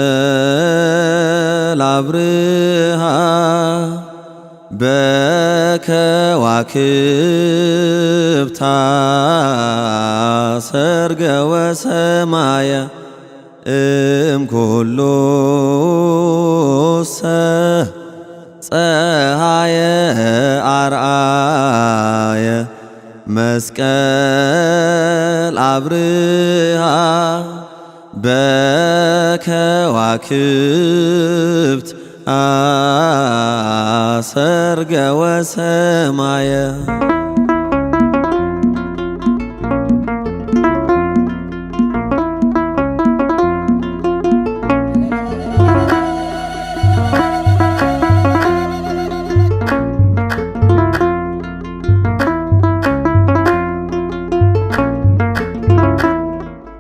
መስቀል አብርሃ በከዋክብታ ሰርገ ወሰማየ እምኩሉ ፀሐየ አርአየ መስቀል አብርሃ በከዋክብት ሰርገ ወሰማየ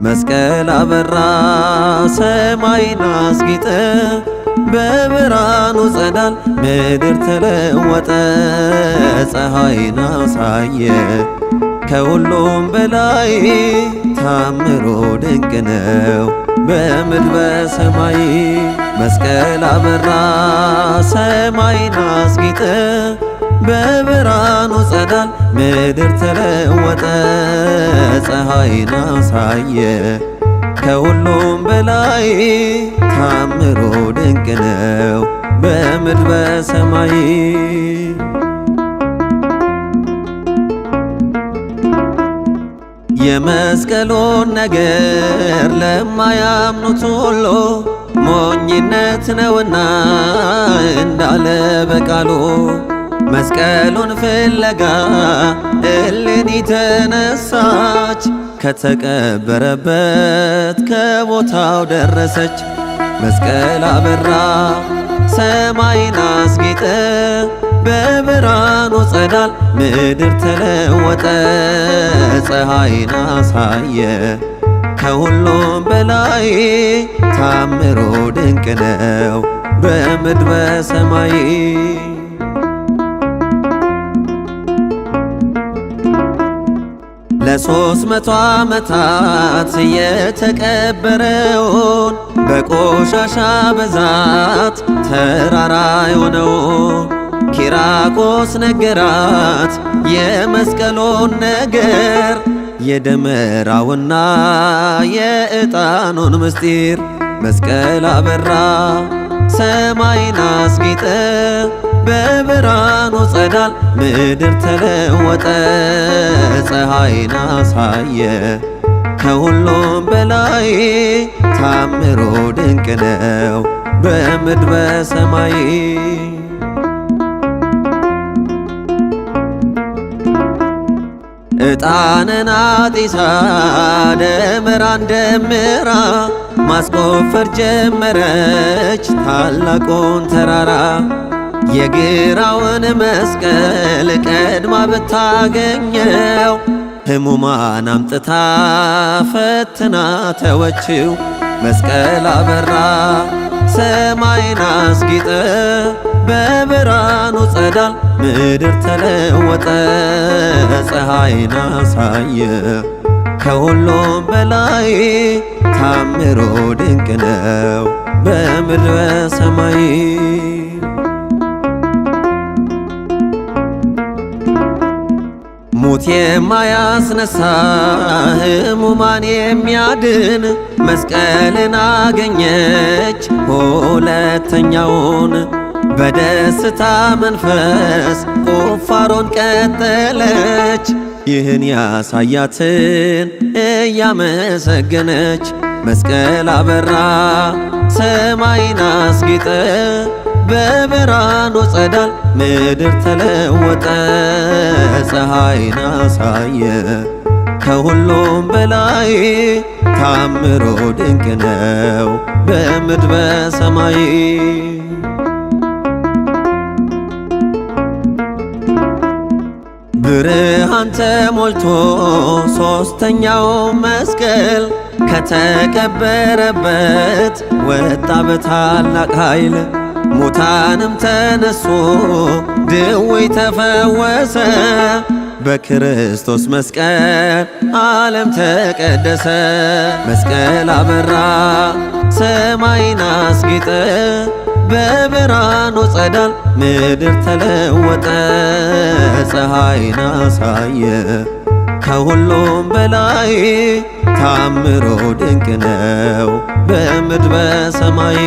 መስቀል አበራ ሰማይን አስጌጠ በብርሃኑ ጸዳል ምድር ተለወጠ ፀሐይን አሳየ ከሁሉም በላይ ታምሮ ድንቅ ነው በምድር በሰማይ መስቀል አበራ ሰማይን አስጌጠ በብርሃኑ ጸዳል ምድር ተለወጠ ፀሐይን አሳየ ከሁሉም በላይ ታምሮ ድንቅ ነው በምድር በሰማይ የመስቀሉን ነገር ለማያምኑት ሁሉ ሞኝነት ነውና እንዳለ በቃሉ መስቀሉን ፍለጋ እሌኒ ተነሳች ከተቀበረበት ከቦታው ደረሰች መስቀል አበራ ሰማይን አስጌጠ በብርሃኑ ጸዳል ምድር ተለወጠ ፀሐይን አሳየ ከሁሉም በላይ ታምሮ ድንቅ ነው በምድር በሰማይ ለ300 ዓመታት የተቀበረውን በቆሻሻ ብዛት ተራራ የሆነውን ኪራቆስ ነገራት የመስቀሉን ነገር የደመራውና የዕጣኑን ምስጢር መስቀል አበራ ሰማይን አስጌጠ በብርሃኑ ጸዳል ምድር ተለወጠ ፀሐይን አሳየ ከሁሉም በላይ ታምሮ ድንቅ ነው በምድር በሰማይ ዕጣንን አጢሳ ደመራን ደምራ ማስቆፈር ጀመረች ታላቁን ተራራ የግራውን መስቀል ቀድማ ብታገኘው ሕሙማን አምጥታ ፈትና ተወችው መስቀል አበራ ሰማይን አስጌጠ በብርሃኑ ጸዳል ምድር ተለወጠ ፀሐይን አሳየ ከሁሉም በላይ ታምሮ ድንቅ ነው በምድር በሰማይ ሙት የማያስነሳ ሕሙማን የሚያድን መስቀልን አገኘች ሁለተኛውን በደስታ መንፈስ ቁፋሮን ቀጠለች ይህን ያሳያትን እያመሰገነች መስቀል አበራ ሰማይን አስጌጠ በብርሃኑ ጸዳል ምድር ተለወጠ ፀሐይን አሳየ ከሁሉም በላይ ታምሮ ድንቅ ነው በምድር በሰማይ ብርሃን ተሞልቶ ሦስተኛው መስቀል ከተቀበረበት ወጣ በታላቅ ኃይል ሙታንም ተነሱ ድውይ ተፈወሰ በክርስቶስ መስቀል ዓለም ተቀደሰ። መስቀል አበራ ሰማይን አስጌጠ በብርሃኑ ጸዳል ምድር ተለወጠ። ፀሐይን አሳየ ከሁሉም በላይ ታምሮ ድንቅ ነው በምድር በሰማይ።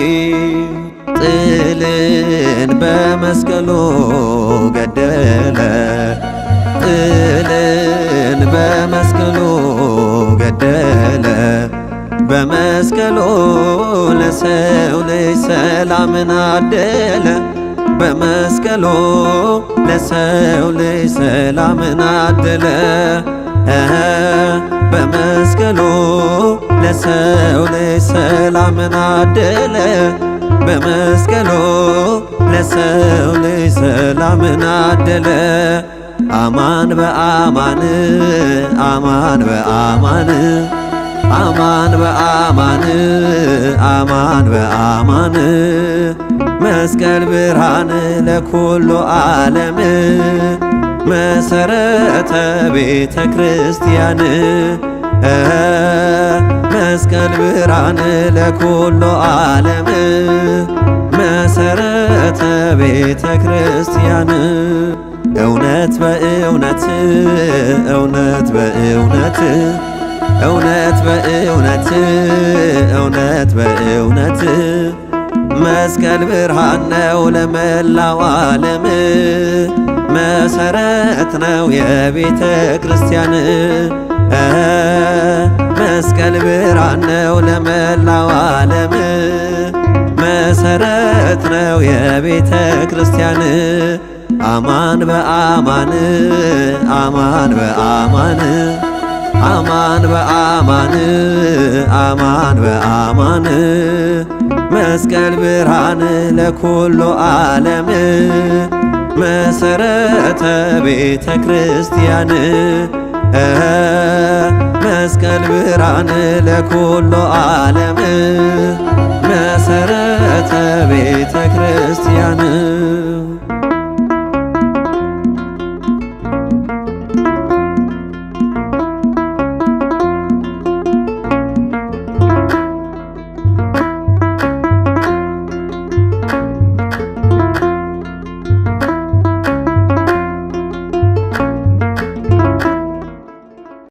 ጥልን በመስቀሉ ገደለ ጥልን በመስቀሉ ገደለ በመስቀሉ ለሰው ልጅ ሰላምን አደለ በመስቀሉ ለሰው ልጅ ሰላምን አደለ በመስቀሉ ለሰው ልጅ ሰላምን አደለ በመስቀሉ ለሰው ልጅ ሰላምን አደለ። አማን በአማን አማን በአማን አማን በአማን አማን በአማን መስቀል ብርሃን ለኩሉ ዓለም መሰረተ ቤተ ክርስቲያን መስቀል ብርሃን ለኩሉ ዓለም መሰረተ ቤተ ክርስቲያን። እውነት በእውነት እውነት በእውነት እውነት በእውነት እውነት በእውነት መስቀል ብርሃን ነው ለመላው ዓለም መሰረት ነው የቤተ ክርስቲያን። መስቀል ብርሃን ነው ለመላው ዓለም መሰረት ነው የቤተ ክርስቲያን። አማን በአማን አማን በአማን አማን በአማን አማን በአማን መስቀል ብርሃን ለኩሉ ዓለም መሰረተ ቤተ ክርስቲያን መስቀል ብርሃን ለኩሉ ዓለም መሰረተ ቤተ ክርስቲያን